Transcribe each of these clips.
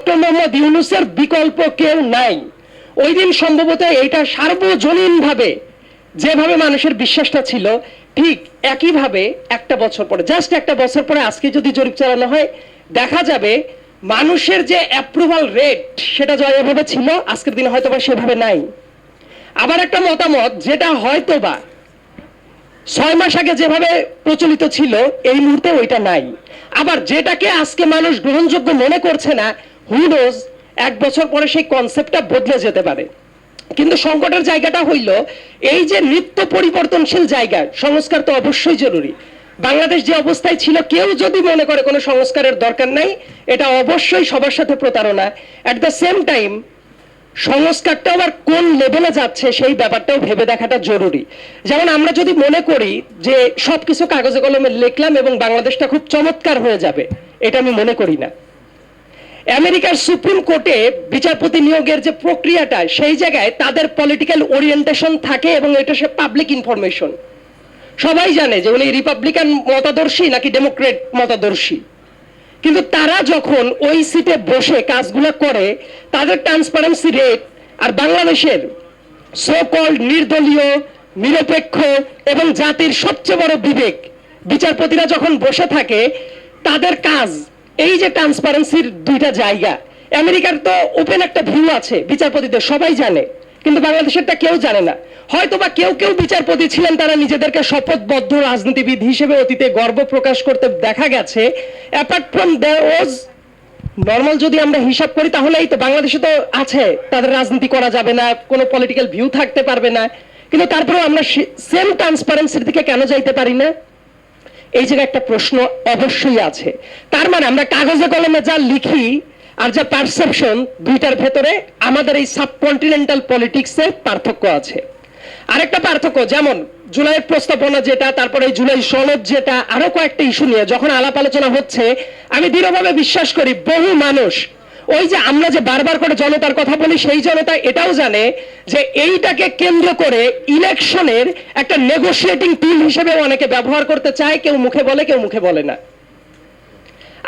Doctor Mohammad ইউনূসের বিকল্প কেউ নাই। ওই দিন সম্ভবত এটা সার্বজনীনভাবে যেভাবে মানুষের বিশ্বাসটা ছিল, ঠিক একইভাবে একটা বছর পরে, জাস্ট একটা বছর পরে আজকে যদি জরিপ চালানো হয়, দেখা যাবে মানুষের যে অ্যাপ্রুভাল রেট সেটা যেভাবে ছিল আজকের দিনে হয়তোবা সেভাবে নাই। আবার একটা মতামত যেটা হয়তোবা 6 মাস আগে যেভাবে প্রচলিত ছিল এই মুহূর্তে ওইটা নাই। আবার যেটাকে আজকে মানুষ গ্রহণযোগ্য মনে করছে না, হু নোজ, 1 বছর পরে সেই কনসেপ্টটা বদলে যেতে পারে। কিন্তু সংকটের জায়গাটা হইল এই যে নিত্য পরিবর্তনশীল জায়গা, সংস্কার তো অবশ্যই জরুরি। বাংলাদেশ যে অবস্থায় ছিল, কেউ যদি মনে করে কোনো সংস্কারের দরকার নাই, এটা অবশ্যই সবার সাথে প্রতারণা। অ্যাট দ্য সেম টাইম সংস্কারটা আবার কোন লেভেলে যাচ্ছে সেই ব্যাপারটাও ভেবে দেখাটা জরুরি। যেমন আমরা যদি মনে করি যে সবকিছু কাগজে কলমে লিখলাম এবং বাংলাদেশটা খুব চমৎকার হয়ে যাবে, এটা আমি মনে করি না। আমেরিকার সুপ্রিম কোর্টে বিচারপতি নিয়োগের যে প্রক্রিয়াটা, সেই জায়গায় তাদের পলিটিক্যাল ওরিয়েন্টেশন থাকে এবং এটা সে পাবলিক ইনফরমেশন। সবাই জানে যে উনি রিপাবলিকান মতাদর্শী নাকি ডেমোক্রেট মতাদর্শী। কিন্তু তারা যখন ওই সিটে বসে কাজগুলো করে, তাদের ট্রান্সপারেন্সি রেট আর বাংলাদেশের সো কল্ড নির্দলীয়, নিরপেক্ষ এবং জাতির সবচেয়ে বড় বিবেক বিচারপতিরা যখন বসে থাকে, তাদের কাজ এই যে ট্রান্সপারেন্সির দুইটা জায়গা। আমেরিকার তো ওপেন একটা ভিউ আছে বিচারপতিদের, সবাই জানে, কিন্তু বাংলাদেশেরটা কেউ জানে না। হয়তোবা কেউ কেউ বিচারপতি ছিলেন, তারা নিজেদেরকে শপথবদ্ধ রাজনীতিবিদ হিসেবে অতীতে গর্ব প্রকাশ করতে দেখা গেছে। Apart from there was normal, যদি আমরা হিসাব করি তাহলে এই তো বাংলাদেশে তো আছে, তাদের রাজনীতি করা যাবে না, কোনো পলিটিক্যাল ভিউ থাকতে পারবে না, কিন্তু তারপরেও আমরা সেম ট্রান্সপারেন্সির দিকে কেন যাইতে পারি না? এই জায়গায় একটা প্রশ্ন অবশ্যই আছে। তার মানে আমরা কাগজে কলমে যা লিখি আর যা পারসেপশন, দুইটার ভেতরে আমাদের এই সাবকন্টিনেন্টাল পলিটিক্সের পার্থক্য আছে। আরেকটা পার্থক্য, যেমন জুলাইয়ের প্রস্তাবনা যেটা, তারপরে জুলাই সনদ যেটা, আরো কয়েকটা ইস্যু নিয়ে যখন আলাপ আলোচনা হচ্ছে, আমি দৃঢ়ভাবে বিশ্বাস করি বহু মানুষ, ওই যে আমরা যে বারবার করে জনতার কথা বলি, সেই জনতা এটাও জানে যে এইটাকে কেন্দ্র করে ইলেকশনের একটা নেগোশিয়েটিং টুল হিসেবে অনেকে ব্যবহার করতে চায়। কেউ মুখে বলে, কেউ মুখে বলে না।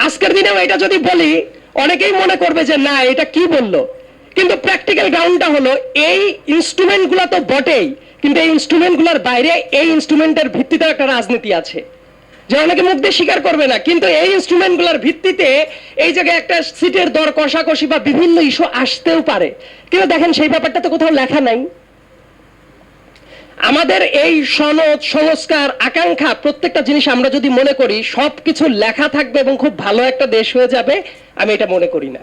আজকের দিনেও এটা যদি বলি, অনেকেই মনে করবে যে না, এটা কি বললো। কিন্তু প্র্যাকটিক্যাল গ্রাউন্ডটা হলো এই ইনস্ট্রুমেন্টগুলো তো বটেই, কিন্তু এই ইনস্ট্রুমেন্টগুলোর বাইরে এই ইনস্ট্রুমেন্টের ভিত্তিতে একটা রাজনীতি আছে, যে অনেকে মুখ দিয়ে স্বীকার করবে না। কিন্তু এই ইনস্ট্রুমেন্টগুলোর ভিত্তিতে এই জায়গায় একটা সিটের দর কষাকষি বা বিভিন্ন ইস্যু আসতেও পারে। কিন্তু দেখেন, সেই ব্যাপারটা তো কোথাও লেখা নাই। আমাদের এই সনদ, সংস্কার, আকাঙ্ক্ষা, প্রত্যেকটা জিনিস আমরা যদি মনে করি সবকিছু লেখা থাকবে এবং খুব ভালো একটা দেশ হয়ে যাবে, আমি এটা মনে করি না।